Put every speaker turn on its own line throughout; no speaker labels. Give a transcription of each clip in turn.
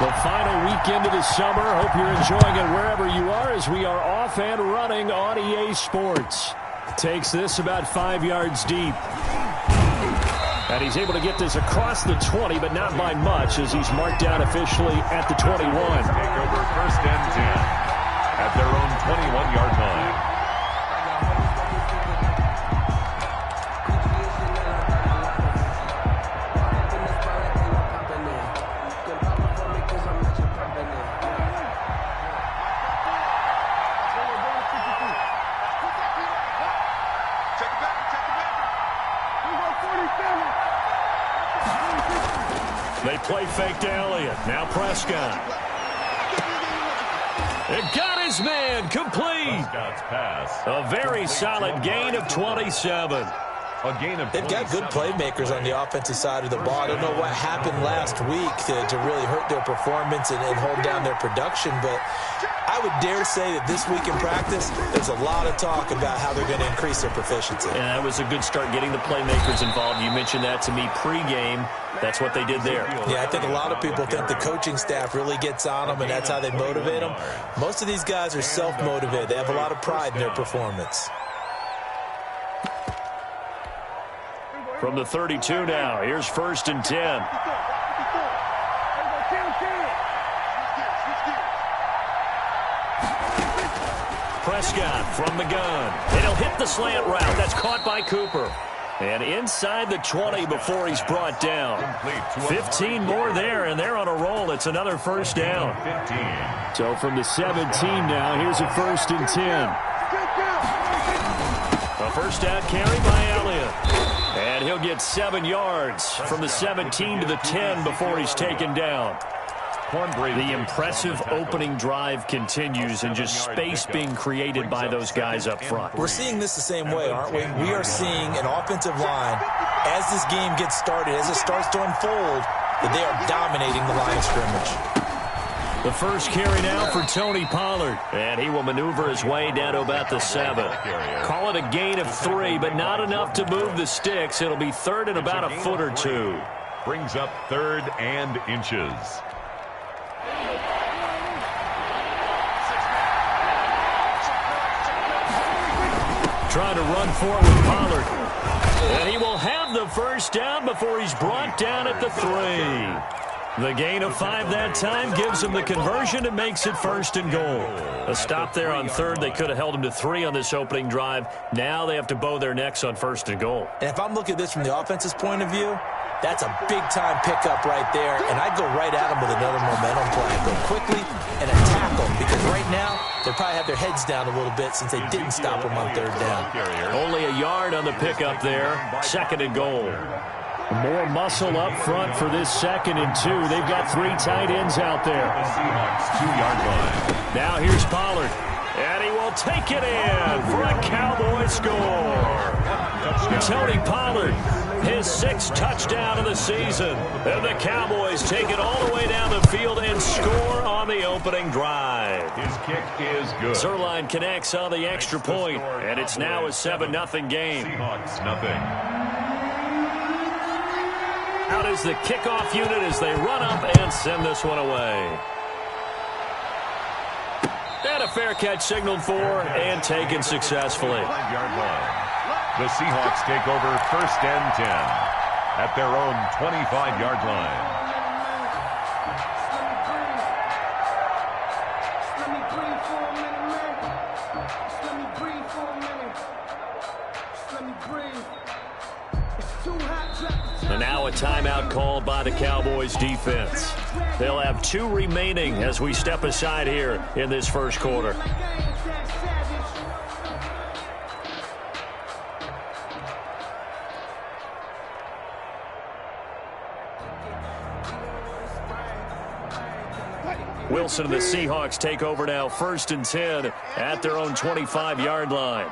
The final weekend of the summer. Hope you're enjoying it wherever you are as we are off and running on EA Sports. Takes this about 5 yards deep. And he's able to get this across the 20, but not by much as he's marked down officially at the 21.
Take over first and 10 at their own 21-yard line.
They play fake to Elliott. Now Prescott. It got his man complete.
Prescott's pass.
A very solid gain of 27.
A gain of 27.
They've got good playmakers on the offensive side of the ball. I don't know what happened last week to really hurt their performance and hold down their production, but I would dare say that this week in practice, there's a lot of talk about how they're going to increase their proficiency.
And that was a good start getting the playmakers involved. You mentioned that to me pregame. That's what they did there.
Yeah, I think a lot of people think the coaching staff really gets on them, and that's how they motivate them. Most of these guys are self-motivated. They have a lot of pride in their performance.
From the 32 now, here's first and 10. Prescott from the gun. And he'll hit the slant route. That's caught by Cooper. And inside the 20 before he's brought down. 15 more there, and they're on a roll. It's another first down. So from the 17 now, here's a first and 10. A first down carry by Elliott. And he'll get 7 yards from the 17 to the 10 before he's taken down. The impressive opening drive continues and just space being created by those guys up front.
We're seeing this the same way, aren't we? We are seeing an offensive line, as this game gets started, as it starts to unfold, that they are dominating the line of scrimmage.
The first carry now for Tony Pollard. And he will maneuver his way down to about the 7. Call it a gain of 3, but not enough to move the sticks. It'll be third and about a foot or 2.
Brings up 3rd and inches.
Trying to run forward with Pollard. And he will have the first down before he's brought down at the 3. The gain of 5 that time gives him the conversion and makes it first and goal. A stop there on 3rd. They could have held him to 3 on this opening drive. Now they have to bow their necks on first and goal.
And if I'm looking at this from the offense's point of view, that's a big-time pickup right there, and I'd go right at them with another momentum play. Go quickly and attack them, because right now they probably have their heads down a little bit since they didn't stop them on 3rd down.
Only a yard on the pickup there. 2nd and goal. More muscle up front for this 2nd and 2. They've got 3 tight ends out there.
The Seahawks 2-yard line.
Now here's Pollard. And he will take it in for a Cowboy score. Tony Pollard, his 6th touchdown of the season. And the Cowboys take it all the way down the field and score on the opening drive.
His kick is good.
Zerline connects on the extra point, and it's now a 7-0 game.
Seahawks nothing.
Out is the kickoff unit as they run up and send this one away. And a fair catch signaled for and taken successfully.
5-yard line. The Seahawks take over first and 10 at their own 25-yard line.
And now a timeout called by the Cowboys defense. They'll have 2 remaining as we step aside here in this first quarter. Wilson and the Seahawks take over now, first and 10 at their own 25-yard line.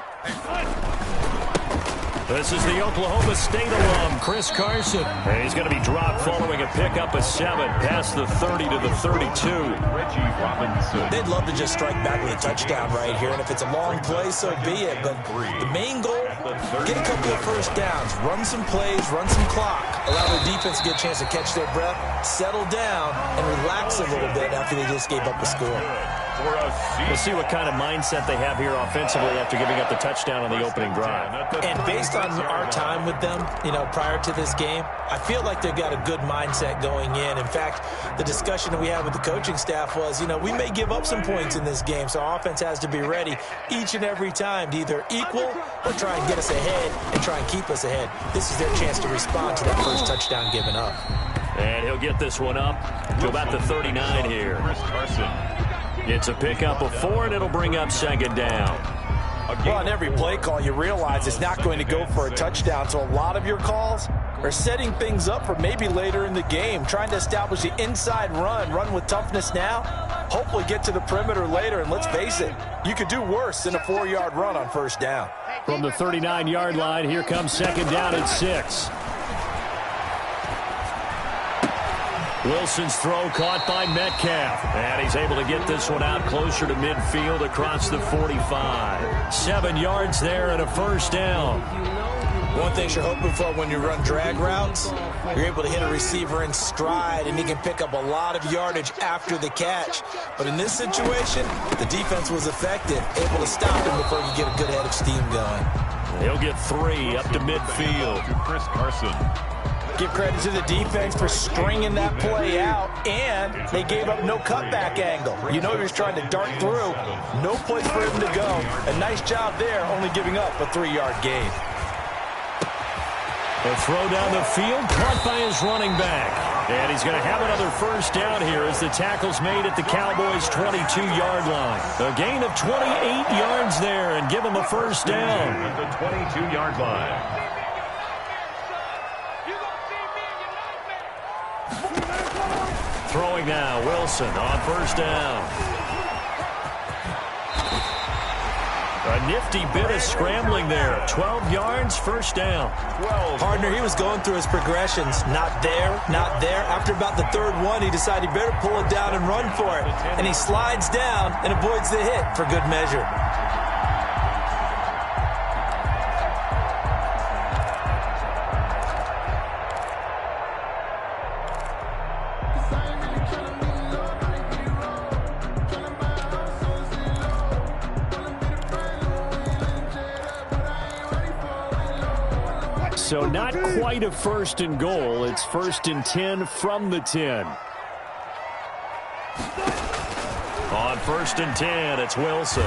This is the Oklahoma State alum, Chris Carson. And he's going to be dropped following a pickup of 7 past the 30 to the 32.
Reggie Robinson.
They'd love to just strike back with a touchdown right here, and if it's a long play, so be it. But the main goal, get a couple of first downs, run some plays, run some clock, allow their defense to get a chance to catch their breath, settle down, and relax a little bit after they just gave up a score.
We'll see what kind of mindset they have here offensively after giving up the touchdown on the opening drive.
And based on our time with them, prior to this game, I feel like they've got a good mindset going in. In fact, the discussion that we had with the coaching staff was, we may give up some points in this game, so our offense has to be ready each and every time to either equal or try and get us ahead and try and keep us ahead. This is their chance to respond to that first touchdown given up.
And he'll get this one up to about the 39 here.
Chris Carson.
It's a pickup of 4, and it'll bring up second down.
Well, on every play call, you realize it's not going to go for a touchdown, so a lot of your calls are setting things up for maybe later in the game, trying to establish the inside run with toughness now, hopefully get to the perimeter later, and let's face it, you could do worse than a 4-yard run on first down.
From the 39-yard line, here comes second down and 6. Wilson's throw caught by Metcalf. And he's able to get this one out closer to midfield across the 45. 7 yards there and a first down.
One thing you're hoping for when you run drag routes, you're able to hit a receiver in stride, and he can pick up a lot of yardage after the catch. But in this situation, the defense was effective, able to stop him before you get a good head of steam going.
He'll get 3 up to midfield.
Chris Carson.
Give credit to the defense for stringing that play out, and they gave up no cutback angle. He was trying to dart through. No place for him to go. A nice job there, only giving up a 3-yard gain.
A throw down the field, caught by his running back. And he's going to have another first down here as the tackle's made at the Cowboys' 22-yard line. A gain of 28 yards there, and give him a first down.
At the 22-yard line.
Throwing now, Wilson on first down. A nifty bit of scrambling there. 12 yards, first down.
Partner, he was going through his progressions. Not there, not there. After about the third one, he decided he better pull it down and run for it. And he slides down and avoids the hit for good measure.
So not quite a first and goal. It's first and 10 from the 10. On first and 10, it's Wilson.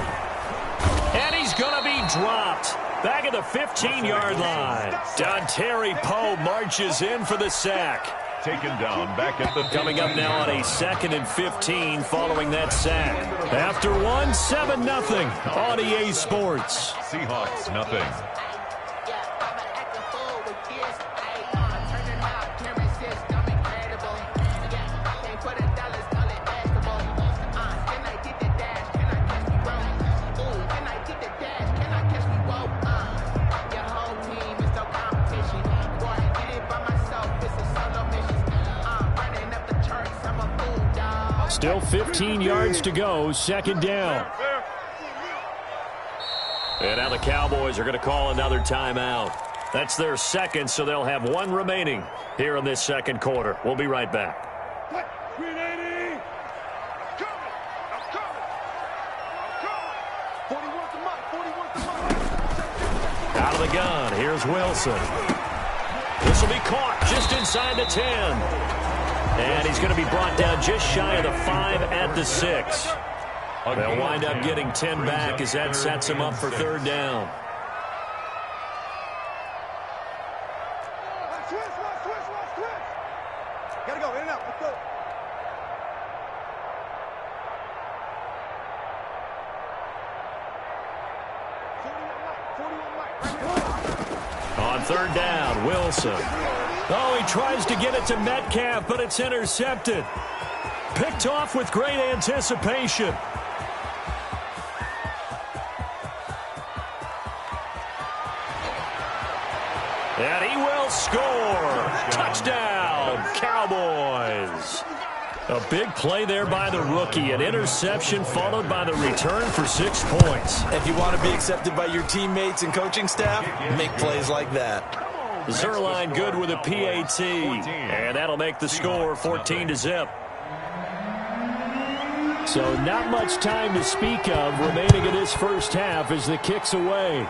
And he's going to be dropped. Back at the 15-yard line. Dontari Poe marches in for the sack.
Taken down back at the
Coming up now on a 2nd and 15 following that sack. After 7-0 on EA Sports.
Seahawks, nothing.
Still 15 yards to go, second down. And now the Cowboys are going to call another timeout. That's their second, so they'll have 1 remaining here in this second quarter. We'll be right back. Out of the gun, here's Wilson. This will be caught just inside the 10. And he's going to be brought down just shy of the 5 at the 6. They'll wind up getting 10 back as that sets him up for third down.
Gotta go, in and out, let's go.
On third down, Wilson. Oh, he tries to get it to Metcalf, but it's intercepted. Picked off with great anticipation. And he will score. Touchdown, Cowboys. A big play there by the rookie. An interception followed by the return for 6 points.
If you want to be accepted by your teammates and coaching staff, make plays like that.
Zerline good with a PAT. And that'll make the score 14-0. So not much time to speak of remaining in this first half as the kick's away.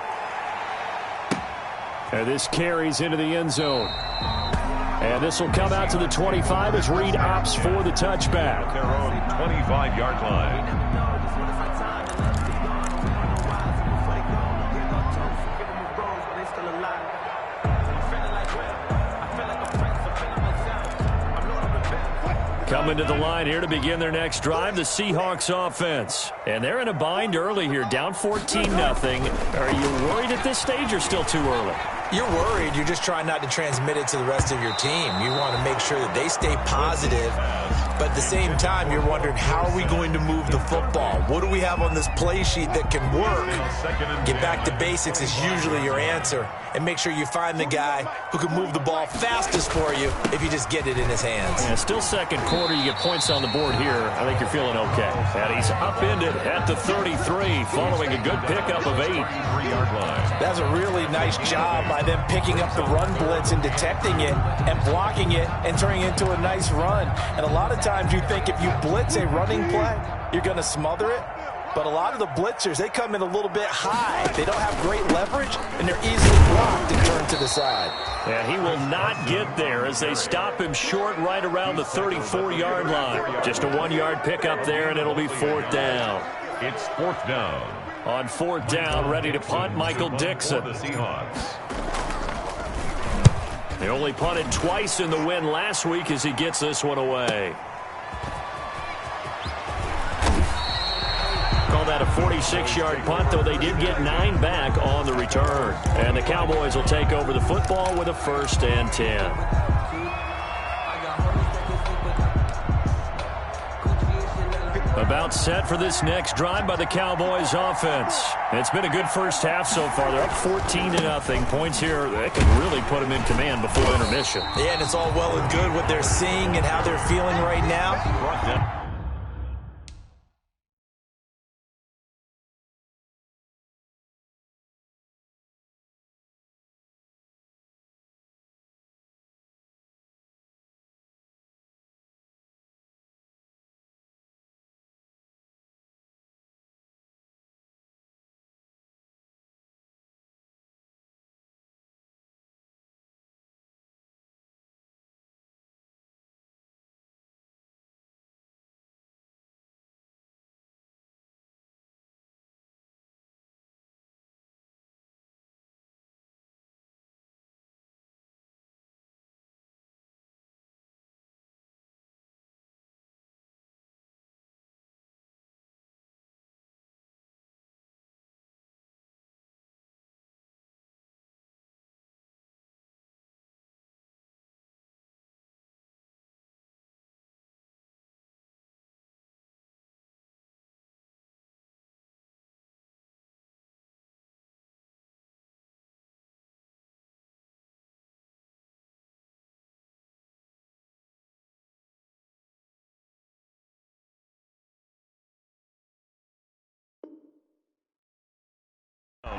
And this carries into the end zone. And this will come out to the 25 as Reed opts for the touchback.
Their own 25-yard line.
Coming to the line here to begin their next drive, the Seahawks offense. And they're in a bind early here, down 14-0. Are you worried at this stage or still too early?
You're worried. You're just trying not to transmit it to the rest of your team. You want to make sure that they stay positive. But at the same time, you're wondering, how are we going to move the football? What do we have on this play sheet that can work? Get back to basics is usually your answer. And make sure you find the guy who can move the ball fastest for you if you just get it in his hands.
Yeah, still second quarter. You get points on the board here. I think you're feeling okay. And he's upended at the 33 following a good pickup of 8.
That's a really nice job by them picking up the run blitz and detecting it and blocking it and turning it into a nice run. And a lot of times you think if you blitz a running play, you're going to smother it. But a lot of the blitzers, they come in a little bit high. They don't have great leverage, and they're easily blocked and turned to the side.
And he will not get there as they stop him short right around the 34-yard line. Just a 1-yard pickup there, and it'll be 4th down.
It's 4th down.
On 4th down, ready to punt, Michael Dixon.
For the Seahawks.
They only punted twice in the win last week as he gets this one away. Call that a 46-yard punt, though they did get 9 back on the return. And the Cowboys will take over the football with a 1st and 10. About set for this next drive by the Cowboys offense. It's been a good first half so far. They're up 14-0. Points here that can really put them in command before intermission.
Yeah, and it's all well and good what they're seeing and how they're feeling right now.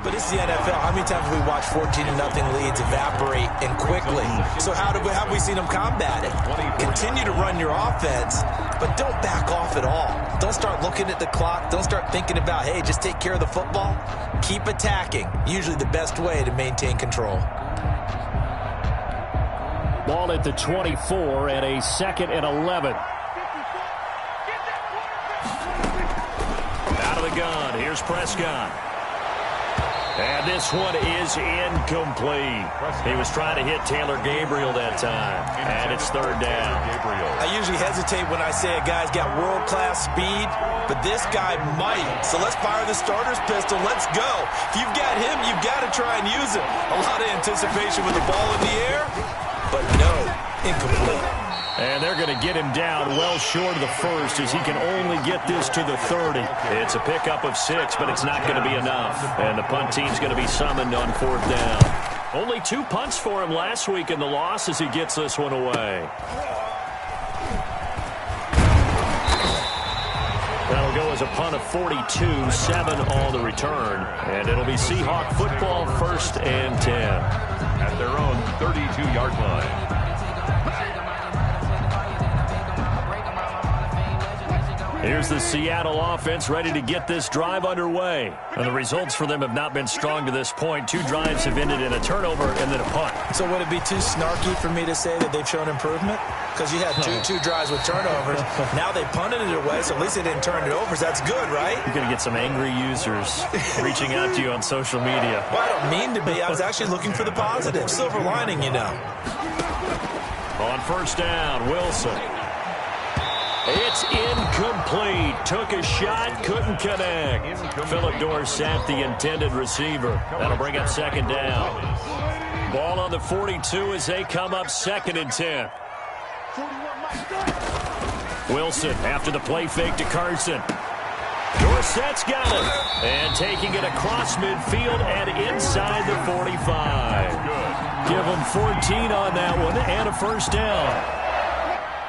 But it's the NFL. How many times have we watched 14-0 leads evaporate and quickly? So how have we seen them combat it? Continue to run your offense, but don't back off at all. Don't start looking at the clock. Don't start thinking about, hey, just take care of the football. Keep attacking. Usually the best way to maintain control.
Ball at the 24 and a 2nd and 11. Out of the gun. Here's Prescott. And this one is incomplete. He was trying to hit Taylor Gabriel that time. And it's 3rd down.
I usually hesitate when I say a guy's got world-class speed, but this guy might. So let's fire the starter's pistol. Let's go. If you've got him, you've got to try and use it. A lot of anticipation with the ball in the air, but no, incomplete.
And they're going to get him down well short of the 1st as he can only get this to the 30. It's a pickup of 6, but it's not going to be enough. And the punt team's going to be summoned on 4th down. Only 2 punts for him last week in the loss as he gets this one away. That'll go as a punt of 42, 7 on the return. And it'll be Seahawk football, 1st and 10.
At their own 32-yard line.
Here's the Seattle offense ready to get this drive underway. And the results for them have not been strong to this point. 2 drives have ended in a turnover and then a punt.
So would it be too snarky for me to say that they've shown improvement? Because you had two drives with turnovers. Now they punted it away, so at least they didn't turn it over. So that's good, right?
You're going to get some angry users reaching out to you on social media.
Well, I don't mean to be. I was actually looking for the positive. Silver lining, you know.
On 1st down, Wilson. It's incomplete. Took a shot, couldn't connect. Phillip Dorsett, the intended receiver. That'll bring up 2nd down. Ball on the 42 as they come up 2nd and 10. Wilson after the play fake to Carson. Dorsett's got it. And taking it across midfield and inside the 45. Give him 14 on that one and a 1st down.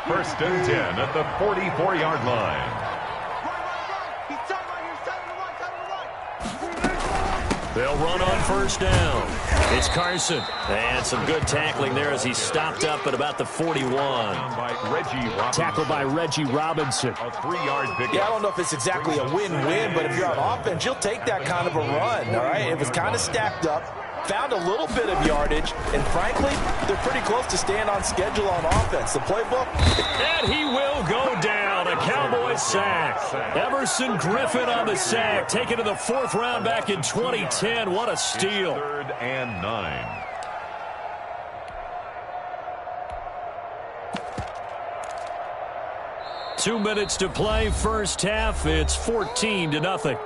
1st and 10 at the 44-yard line.
They'll run on 1st down. It's Carson. And some good tackling there as he stopped up at about the 41. Tackled by Reggie Robinson.
A 3-yard pickup.
Yeah, I don't know if it's exactly a win-win, but if you're on offense, you'll take that kind of a run, all right? It was kind of stacked up. Found a little bit of yardage, and frankly, they're pretty close to staying on schedule on offense. The playbook.
And he will go down. A Cowboys sack. Everson Griffin on the sack. Taken to the 4th round back in 2010. What a steal.
3rd and 9.
Two minutes to play. 1st half. It's 14-0.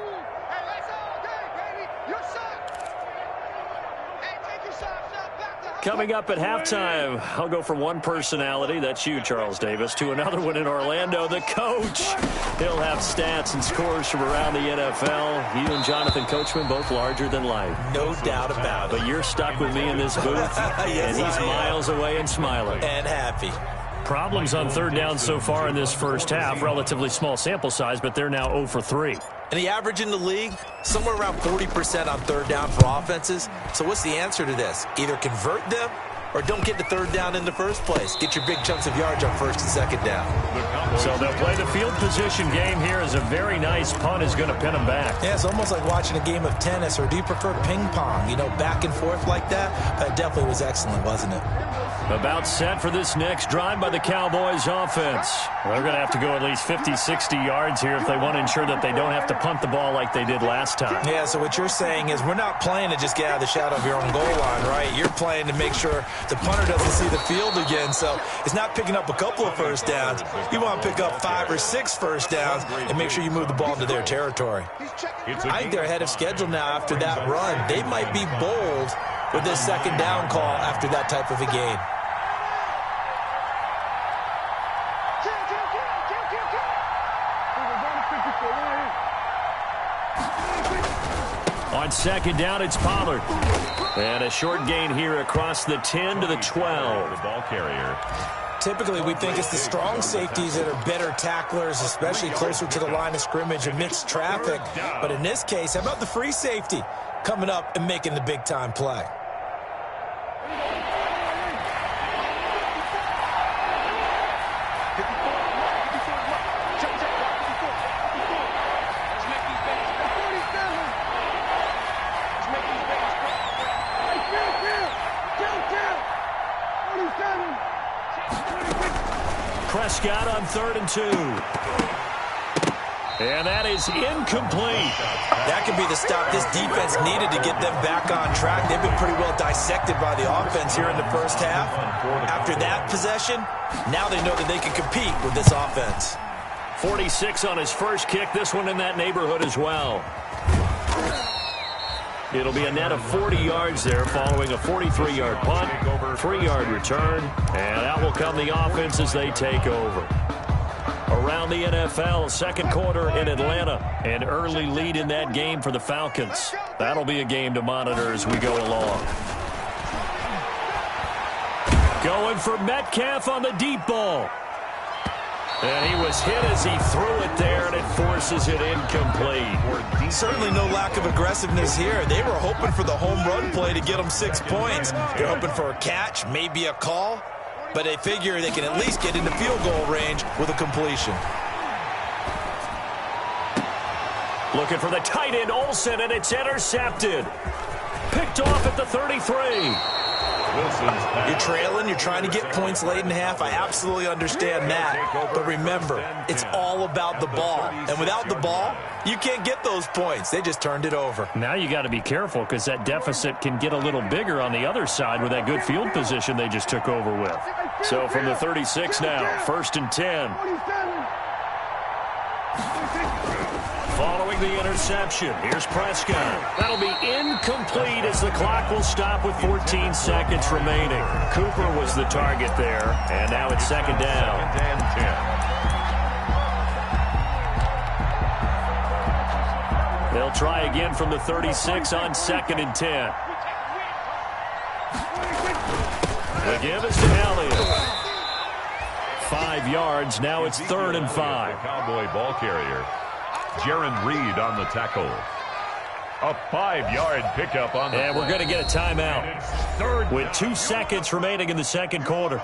Coming up at halftime, I'll go from one personality, that's you, Charles Davis, to another one in Orlando, the coach. He'll have stats and scores from around the NFL. You and Jonathan Coachman, both larger than life.
No doubt about it.
But you're stuck with me in this booth,
yes,
and he's miles away and smiling.
And happy.
Problems on 3rd down so far in this 1st half. Relatively small sample size, but they're now 0 for 3.
And the average in the league, somewhere around 40% on 3rd down for offenses. So what's the answer to this? Either convert them or don't get to 3rd down in the first place. Get your big chunks of yards on 1st and 2nd down.
So they'll play the field position game here as a very nice punt is going to pin them back.
Yeah, it's almost like watching a game of tennis, or do you prefer ping pong? You know, back and forth like that? That definitely was excellent, wasn't it?
About set for this next drive by the Cowboys offense. They're going to have to go at least 50, 60 yards here if they want to ensure that they don't have to punt the ball like they did last time.
Yeah, so what you're saying is we're not playing to just get out of the shadow of your own goal line, right? You're playing to make sure the punter doesn't see the field again. So it's not picking up a couple of 1st downs. You want to pick up 5 or 6 1st downs and make sure you move the ball into their territory. I think they're ahead of schedule now after that run. They might be bold with this 2nd down call after that type of a game.
On 2nd down, it's Pollard. And a short gain here across the 10 to the 12.
The ball carrier.
Typically, we think it's the strong safeties that are better tacklers, especially closer to the line of scrimmage amidst traffic. But in this case, how about the free safety coming up and making the big-time play?
Prescott on 3rd and 2. And that is incomplete.
That could be the stop this defense needed to get them back on track. They've been pretty well dissected by the offense here in the 1st half. After that possession, now they know that they can compete with this offense.
46 on his first kick. This one in that neighborhood as well. It'll be a net of 40 yards there following a 43-yard punt, 3-yard return, and out will come the offense as they take over. Around the NFL, 2nd quarter in Atlanta, an early lead in that game for the Falcons. That'll be a game to monitor as we go along. Going for Metcalf on the deep ball. And he was hit as he threw it there, and it forces it incomplete.
Certainly no lack of aggressiveness here. They were hoping for the home run play to get them 6 points. They're hoping for a catch, maybe a call, but they figure they can at least get into field goal range with a completion.
Looking for the tight end, Olsen, and it's intercepted. Picked off at the 33.
You're trailing, you're trying to get points late in half. I absolutely understand that. But remember, it's all about the ball. And without the ball, you can't get those points. They just turned it over.
Now you got to be careful because that deficit can get a little bigger on the other side with that good field position they just took over with. So from the 36 now, 1st and 10. Following the interception, here's Prescott. That'll be incomplete as the clock will stop with 14 seconds remaining. Cooper was the target there, and now it's 2nd down.
And 10.
They'll try again from the 36 on 2nd and 10. The give is to Elliott. 5 yards, now it's 3rd and 5.
Cowboy ball carrier. Jaron Reed on the tackle. A 5-yard pickup on the
And we're going to get a timeout with 2 seconds remaining in the 2nd quarter.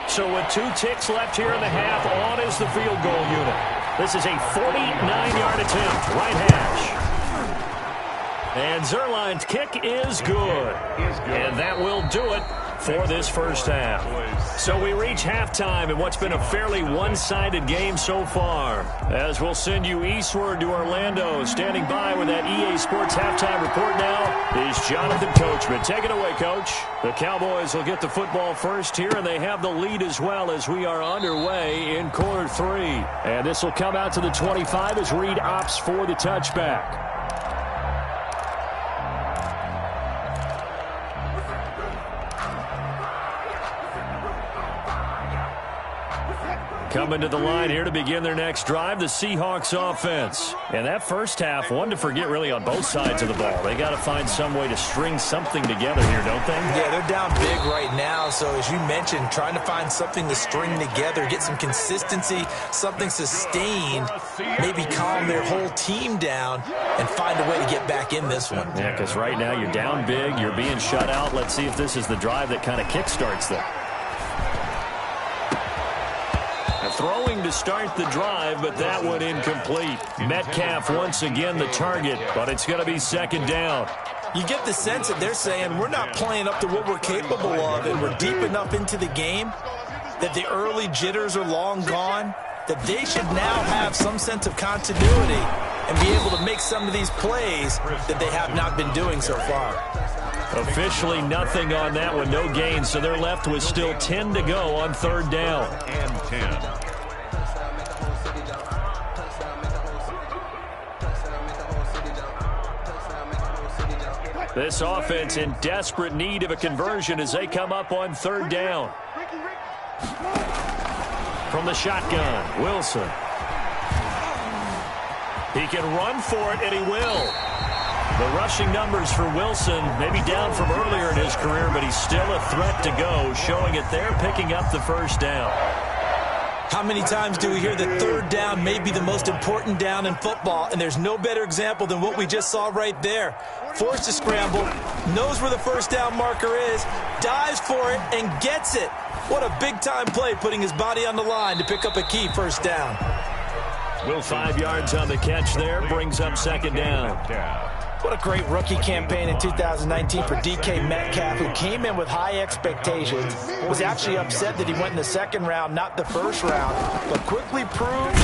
So with 2 ticks left here in the half, on is the field goal unit. This is a 49-yard attempt, right hash. And Zerline's kick is good. And that will do it for this first half. So we reach halftime in what's been a fairly one-sided game so far. As we'll send you eastward to Orlando. Standing by with that EA Sports halftime report now is Jonathan Coachman. Take it away, Coach. The Cowboys will get the football first here, and they have the lead as well as we are underway in quarter 3. And this will come out to the 25 as Reed opts for the touchback. Coming to the line here to begin their next drive, the Seahawks offense. And that first half, one to forget really on both sides of the ball. They got to find some way to string something together here, don't they?
Yeah, they're down big right now. So as you mentioned, trying to find something to string together, get some consistency, something sustained, maybe calm their whole team down and find a way to get back in this one.
Yeah, because right now you're down big, you're being shut out. Let's see if this is the drive that kind of kickstarts them. Throwing to start the drive, but that one incomplete. Metcalf once again the target, but it's going to be 2nd down.
You get the sense that they're saying we're not playing up to what we're capable of, and we're deep enough into the game that the early jitters are long gone, that they should now have some sense of continuity and be able to make some of these plays that they have not been doing so far.
Officially nothing on that one, no gain, so they're left with still 10 to go on 3rd down.
And 10.
This offense in desperate need of a conversion as they come up on 3rd down. From the shotgun, Wilson. He can run for it, and he will. The rushing numbers for Wilson maybe down from earlier in his career, but he's still a threat to go, showing it there, picking up the 1st down.
How many times do we hear that 3rd down may be the most important down in football, and there's no better example than what we just saw right there. Forced to scramble, knows where the 1st down marker is, dives for it, and gets it. What a big-time play, putting his body on the line to pick up a key 1st down.
5 yards on the catch there, brings up 2nd down.
What a great rookie campaign in 2019 for DK Metcalf, who came in with high expectations, was actually upset that he went in the 2nd round, not the 1st round, but quickly proved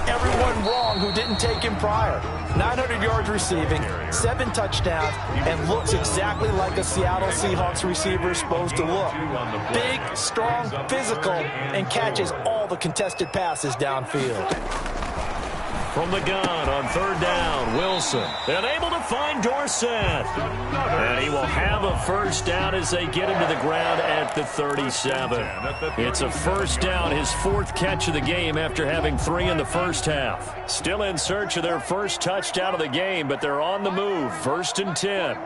everyone wrong who didn't take him prior. 900 yards receiving, 7 touchdowns, and looks exactly like a Seattle Seahawks receiver is supposed to look. Big, strong, physical, and catches all the contested passes downfield.
From the gun on 3rd down, Wilson. And able to find Dorsett. And he will have a 1st down as they get him to the ground at the 37. It's a 1st down, his 4th catch of the game after having 3 in the first half. Still in search of their first touchdown of the game, but they're on the move. 1st and 10.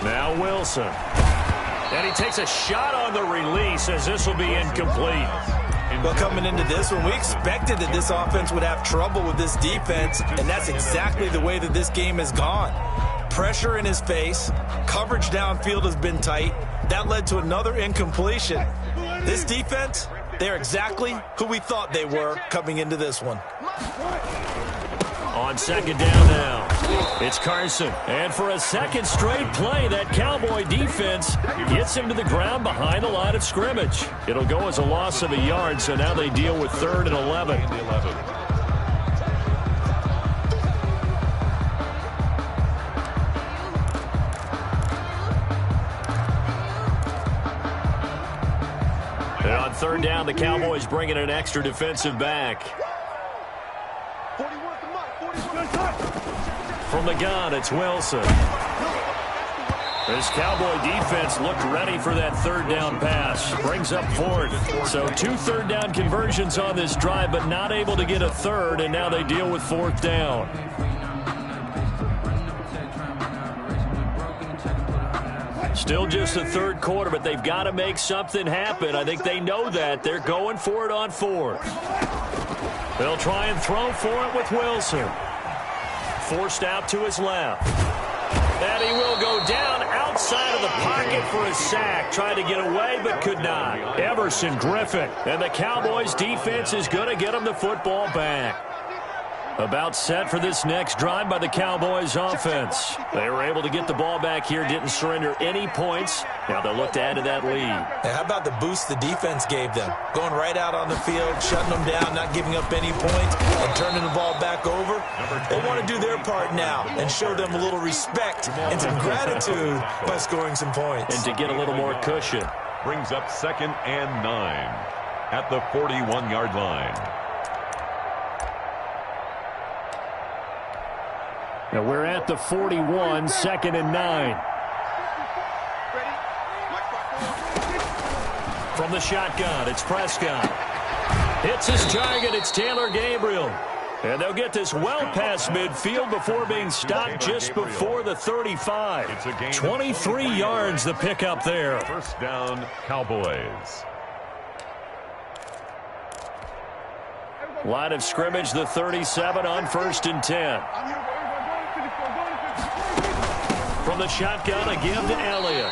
Now Wilson. And he takes a shot on the release as this will be incomplete.
Well, coming into this one, we expected that this offense would have trouble with this defense, and that's exactly the way that this game has gone. Pressure in his face, coverage downfield has been tight. That led to another incompletion. This defense, they're exactly who we thought they were coming into this one.
On second down now, it's Carson. And for a second straight play, that Cowboy defense gets him to the ground behind the line of scrimmage. It'll go as a loss of a yard, so now they deal with 3rd and 11. And on 3rd down, the Cowboys bring in an extra defensive back. From the gun, it's Wilson. This Cowboy defense looked ready for that 3rd down pass. Brings up 4th. So 2 3rd down conversions on this drive, but not able to get a 3rd, and now they deal with 4th down. Still just the 3rd quarter, but they've got to make something happen. I think they know that. They're going for it on 4th. They'll try and throw for it with Wilson. Forced out to his left. And he will go down outside of the pocket for a sack. Tried to get away, but could not. Everson Griffin. And the Cowboys defense is going to get him the football back. About set for this next drive by the Cowboys offense. They were able to get the ball back here, didn't surrender any points. Now they'll look to add to that lead.
Hey, how about the boost the defense gave them? Going right out on the field, shutting them down, not giving up any points, and turning the ball back over. They want to do their part now and show them a little respect and some gratitude by scoring some points.
And to get a little more cushion.
Brings up 2nd and 9 at the 41-yard line.
Now we're at the 41, 2nd and 9. From the shotgun, it's Prescott. Hits his target, it's Taylor Gabriel. And they'll get this well past midfield before being stopped just before the 35. 23 yards the pickup there.
1st down, Cowboys.
Line of scrimmage, the 37 on 1st and 10. From the shotgun, a give to Elliott.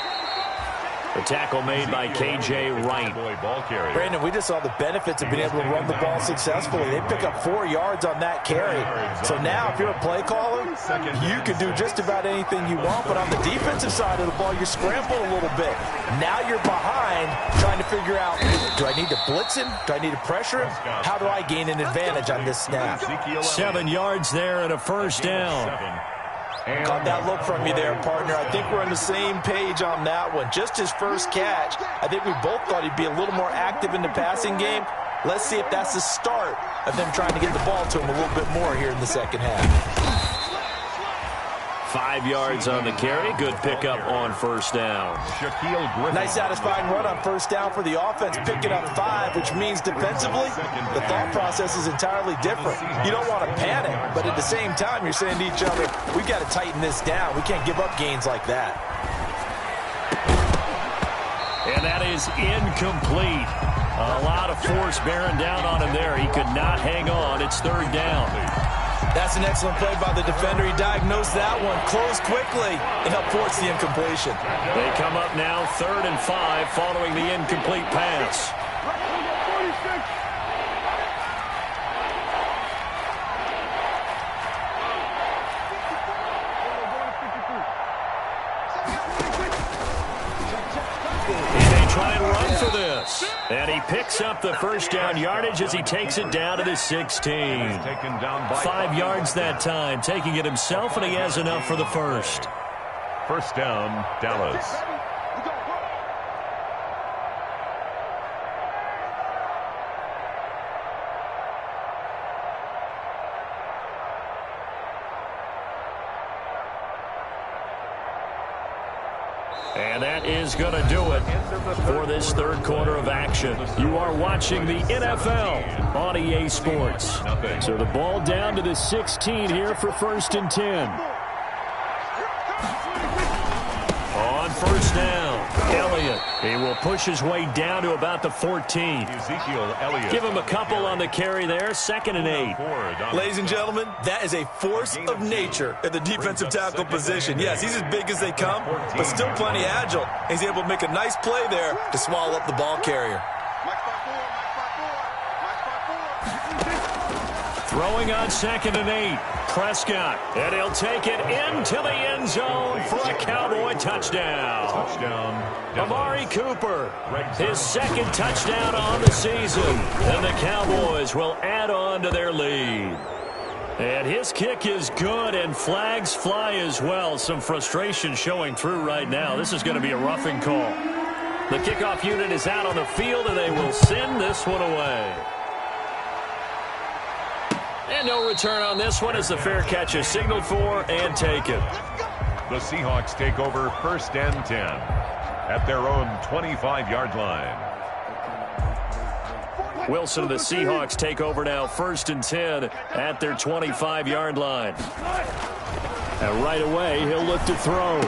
The tackle made by K.J. Wright.
Brandon, we just saw the benefits of being able to run the ball successfully. They pick up 4 yards on that carry. So now, if you're a play caller, you can do just about anything you want. But on the defensive side of the ball, you scramble a little bit. Now you're behind, trying to figure out, do I need to blitz him? Do I need to pressure him? How do I gain an advantage on this snap?
7 yards there and a 1st down.
Caught that look from you there, partner. I think we're on the same page on that one. Just his first catch. I think we both thought he'd be a little more active in the passing game. Let's see if that's the start of them trying to get the ball to him a little bit more here in the second half.
5 yards on the carry. Good pickup on 1st down.
Nice satisfying run on 1st down for the offense, picking up 5, which means defensively, the thought process is entirely different. You don't want to panic, but at the same time, you're saying to each other, we've got to tighten this down. We can't give up gains like that.
And that is incomplete. A lot of force bearing down on him there. He could not hang on. It's 3rd down.
That's an excellent play by the defender. He diagnosed that one, closed quickly, and helped force the incompletion.
They come up now 3rd and 5 following the incomplete pass. Try and run for this. And he picks up the 1st down yardage as he takes it down to the 16. 5 yards that time, taking it himself, and he has enough for the 1st.
1st down, Dallas.
And that is going to do it for this 3rd quarter of action. You are watching the NFL on EA Sports. So the ball down to the 16 here for 1st and 10. On first down, Elliott. He will push his way down to about the 14.
Ezekiel Elliott.
Give him a couple on the carry there. 2nd and 8.
Ladies and gentlemen, that is a force of nature at the defensive tackle position. Yes, he's as big as they come, but still plenty agile. He's able to make a nice play there to swallow up the ball carrier.
Throwing on 2nd and 8. Prescott. And he'll take it into the end zone for a Cowboy touchdown. Amari Cooper, his 2nd touchdown on the season. And the Cowboys will add on to their lead. And his kick is good, and flags fly as well. Some frustration showing through right now. This is going to be a roughing call. The kickoff unit is out on the field, and they will send this one away. And no return on this one as the fair catch is signaled for and taken.
The Seahawks take over 1st and 10 at their own 25-yard line.
Wilson and the Seahawks take over now 1st and 10 at their 25-yard line. And right away, he'll look to throw.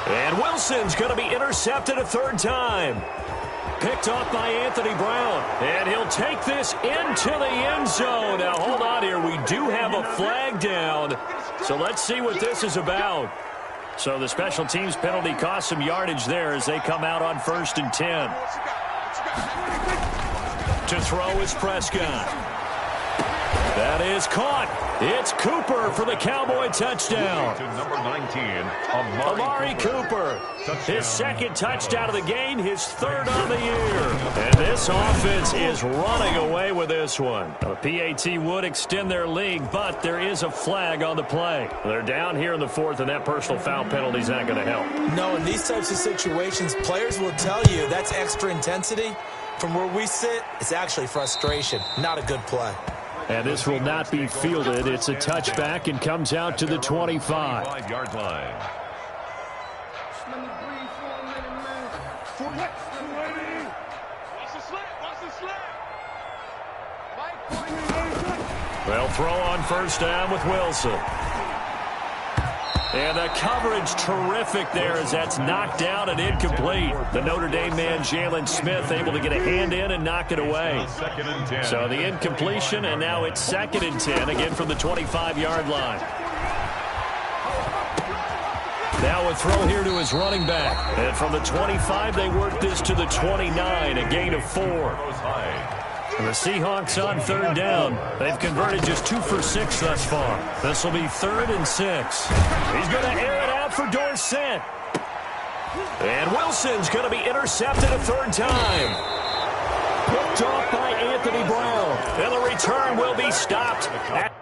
And Wilson's going to be intercepted a 3rd time. Picked off by Anthony Brown. And he'll take this into the end zone. Now, hold on here. We do have a flag down. So let's see what this is about. So the special teams penalty cost some yardage there as they come out on 1st and 10. To throw is Prescott. That is caught. It's Cooper for the Cowboy touchdown.
To number 19,
Amari Cooper. His 2nd touchdown of the game, his 3rd on the year. And this offense is running away with this one. The PAT would extend their lead, but there is a flag on the play. They're down here in the 4th, and that personal foul penalty is not going to help.
No, in these types of situations, players will tell you that's extra intensity. From where we sit, it's actually frustration, not a good play.
And this will not be fielded. It's a touchback and comes out to the 25.
25-yard line.
They'll throw on 1st down with Wilson. And the coverage terrific there as that's knocked down and incomplete. The Notre Dame man, Jalen Smith, able to get a hand in and knock it away.
2nd and 10.
So the incompletion, and now it's 2nd and 10, again from the 25-yard line. Now a throw here to his running back. And from the 25, they work this to the 29, a gain of 4. And the Seahawks on 3rd down. They've converted just 2 for 6 thus far. This will be 3rd and 6. He's going to air it out for Dorsett. And Wilson's going to be intercepted a 3rd time. Picked off by Anthony Brown. And the return will be stopped at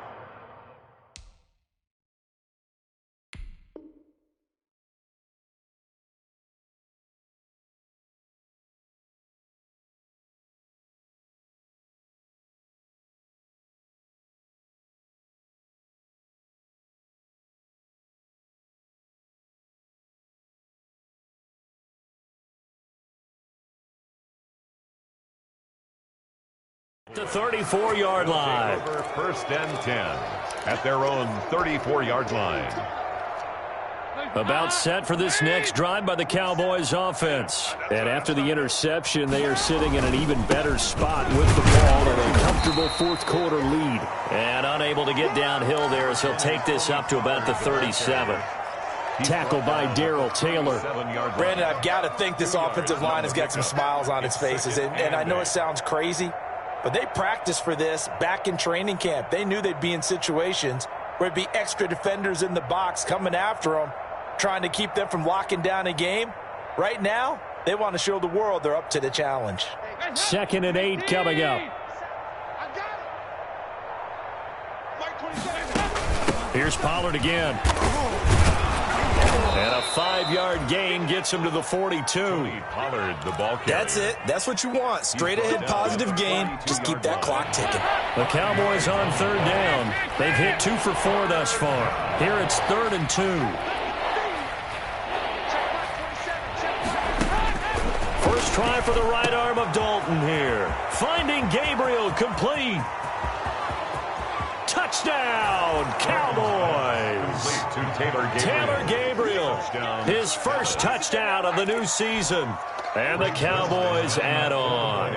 the 34-yard line.
1st and 10 at their own 34-yard line.
About set for this next drive by the Cowboys offense. And after the interception, they are sitting in an even better spot with the ball and a comfortable 4th quarter lead. And unable to get downhill there as he'll take this up to about the 37. Tackle by Darrell Taylor.
Brandon, I've got to think this offensive line has got some smiles on its faces. And I know it sounds crazy, but they practiced for this back in training camp. They knew they'd be in situations where it'd be extra defenders in the box coming after them, trying to keep them from locking down a game. Right now, they want to show the world they're up to the challenge.
2nd and 8 coming up. Here's Pollard again. And a 5-yard gain gets him to the 42.
Pollard, the ball carrier.
That's it. That's what you want. Straight ahead positive gain. Just keep that clock ticking.
The Cowboys on 3rd down. They've hit 2 for 4 thus far. Here it's 3rd and 2. First try for the right arm of Dalton here. Finding Gabriel, complete. Touchdown, Cowboys.
to Taylor Gabriel.
His first touchdown of the new season. And the Cowboys add on.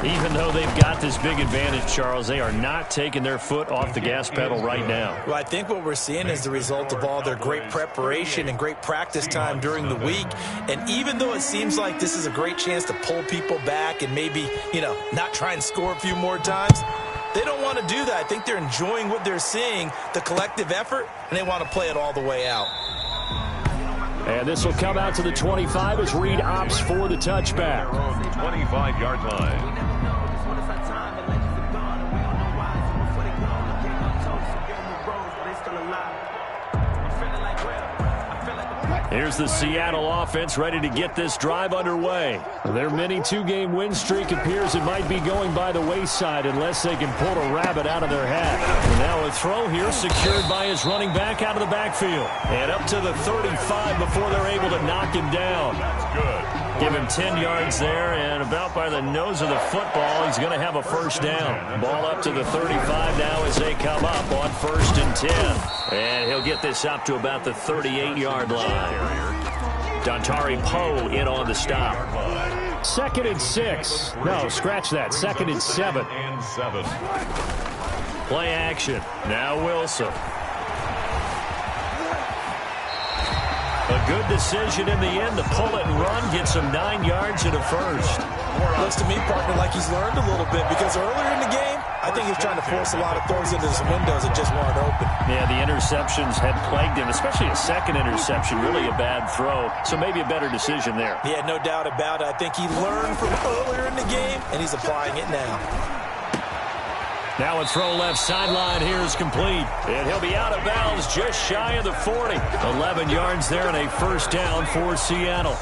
Even though they've got this big advantage, Charles, they are not taking their foot off the gas pedal right now.
Well, I think what we're seeing is the result of all their great preparation and great practice time during the week. And even though it seems like this is a great chance to pull people back and maybe, not try and score a few more times, they don't want to do that. I think they're enjoying what they're seeing, the collective effort, and they want to play it all the way out.
And this will come out to the 25 as Reed opts for the touchback.
25-yard line.
Here's the Seattle offense ready to get this drive underway. Their mini two-game win streak appears it might be going by the wayside unless they can pull a rabbit out of their hat. And now a throw here secured by his running back out of the backfield. And up to the 35 before they're able to knock him down.
That's good.
Give him 10 yards there, and about by the nose of the football, he's going to have a first down. Ball up to the 35 now as they come up on 1st and 10. And he'll get this up to about the 38-yard line. Dontari Poe in on the stop. 2nd and 6. No, scratch that. 2nd and 7. Play action. Now Wilson. A good decision in the end to pull it and run, get some 9 yards and a first.
Looks to me, partner, like he's learned a little bit because earlier in the game, I think he's trying to force a lot of throws into some windows that just weren't open.
Yeah, the interceptions had plagued him, especially a second interception, really a bad throw. So maybe a better decision there.
Yeah, no doubt about it. I think he learned from earlier in the game, and he's applying it now.
Now a throw left sideline here is complete. And he'll be out of bounds just shy of the 40. 11 yards there and a first down for Seattle.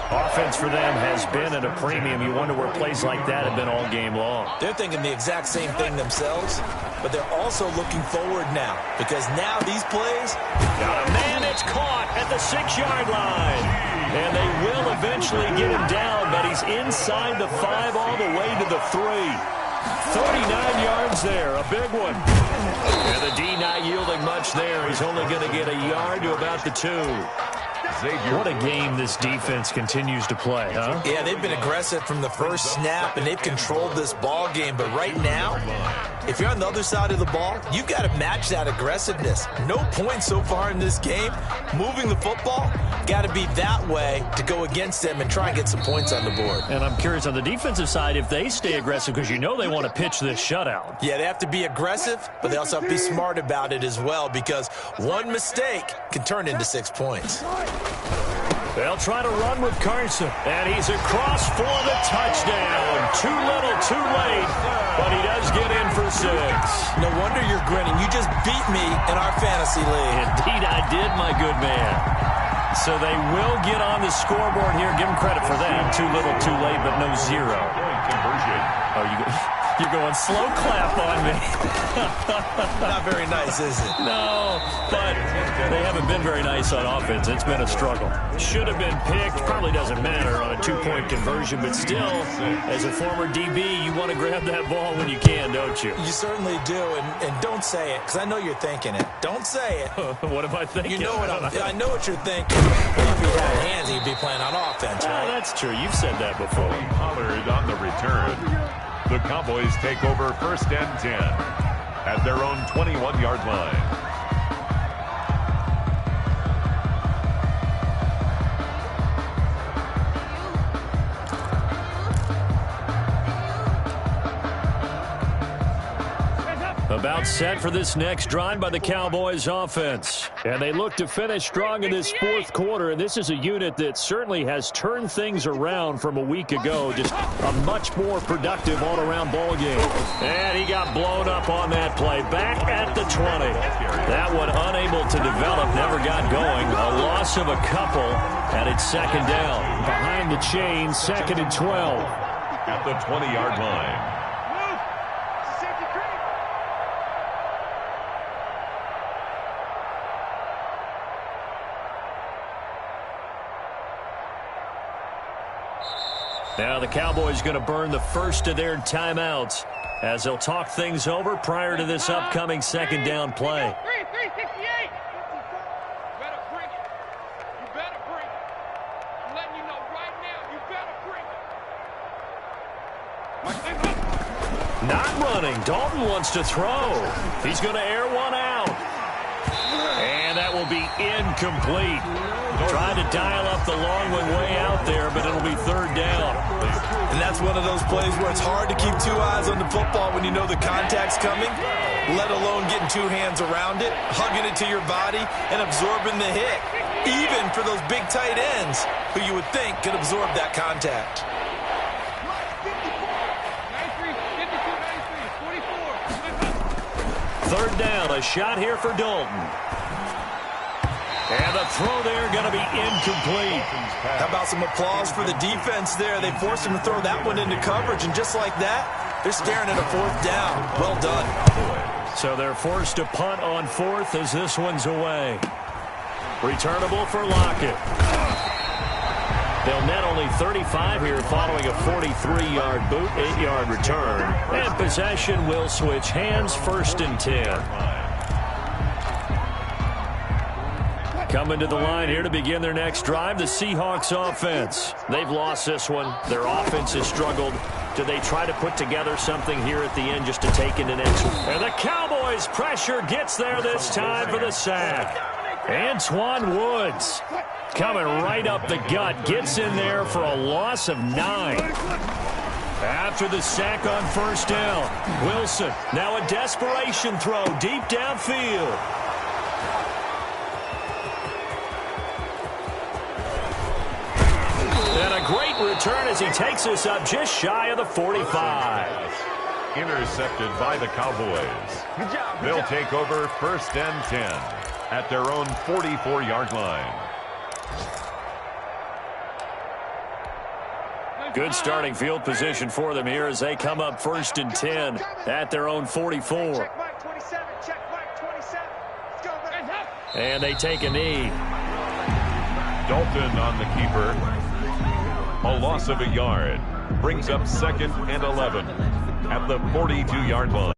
Offense for them has been at a premium. You wonder where plays like that have been all game long.
They're thinking the exact same thing themselves, but they're also looking forward now because now these plays.
Got a man that's caught at the 6-yard line. And they will eventually get him down, but he's inside the 5 all the way to the 3. 39 yards there, a big one. And the D not yielding much there. He's only going to get a yard to about the 2. What a game this defense continues to play, huh?
Yeah, they've been aggressive from the first snap, and they've controlled this ball game. But right now, if you're on the other side of the ball, you've got to match that aggressiveness. No points so far in this game. Moving the football, got to be that way to go against them and try and get some points on the board.
And I'm curious on the defensive side if they stay aggressive because you know they want to pitch this shutout.
Yeah, they have to be aggressive, but they also have to be smart about it as well because one mistake can turn into 6 points.
They'll try to run with Carson, and he's across for the touchdown. Too little, too late, but he does get in for 6.
No wonder you're grinning. You just beat me in our fantasy league.
Indeed, I did, my good man. So they will get on the scoreboard here. Give them credit for that. Too little, too late, but no 0.
Conversion.
Oh, you're going slow clap on me.
Not very nice, is it?
No, but they haven't been very nice on offense. It's been a struggle. Should have been picked. Probably doesn't matter on a 2-point conversion, but still, as a former DB, you want to grab that ball when you can, don't you?
You certainly do, and don't say it, because I know you're thinking it. Don't say it.
What am I thinking?
You know what I know what you're thinking. If he had hands, he'd be playing on offense, right?
That's true. You've said that before.
Pollard on the return. The Cowboys take over 1st and 10 at their own 21-yard line.
About set for this next drive by the Cowboys offense. And they look to finish strong in this 4th quarter. And this is a unit that certainly has turned things around from a week ago. Just a much more productive all-around ball game. And he got blown up on that play. Back at the 20. That one unable to develop, never got going. A loss of a couple, and it's 2nd down. Behind the chain, 2nd and 12.
At the 20-yard line.
Now the Cowboys going to burn the first of their timeouts as they'll talk things over prior to this upcoming 2nd down play. Not running. Dalton wants to throw. He's going to air one out. And that will be incomplete. Trying to dial up the long one way out there, but it'll be third down.
And that's one of those plays where it's hard to keep two eyes on the football when you know the contact's coming, let alone getting two hands around it, hugging it to your body, and absorbing the hit, even for those big tight ends who you would think could absorb that contact.
Third down, a shot here for Dalton. And the throw there going to be incomplete.
How about some applause for the defense there? They forced him to throw that one into coverage, and just like that, they're staring at a fourth down. Well done.
So they're forced to punt on fourth as this one's away. Returnable for Lockett. They'll net only 35 here following a 43-yard boot, 8-yard return. And possession will switch hands, 1st and 10. Coming to the line here to begin their next drive, the Seahawks offense. They've lost this one. Their offense has struggled. Do they try to put together something here at the end just to take it an extra? And the Cowboys' pressure gets there this time for the sack. Antoine Woods coming right up the gut, gets in there for a loss of 9. After the sack on 1st down, Wilson, now a desperation throw deep downfield. And a great return as he takes us up just shy of the 45.
Intercepted by the Cowboys.
Good job.
They'll take over 1st and 10 at their own 44-yard line.
Good starting field position for them here as they come up 1st and 10 at their own 44.
Check Mike 27. Check Mike 27. Let's go, back.
And they take a knee.
Dalton on the keeper. A loss of a yard. Brings up 2nd and 11 at the 42-yard line.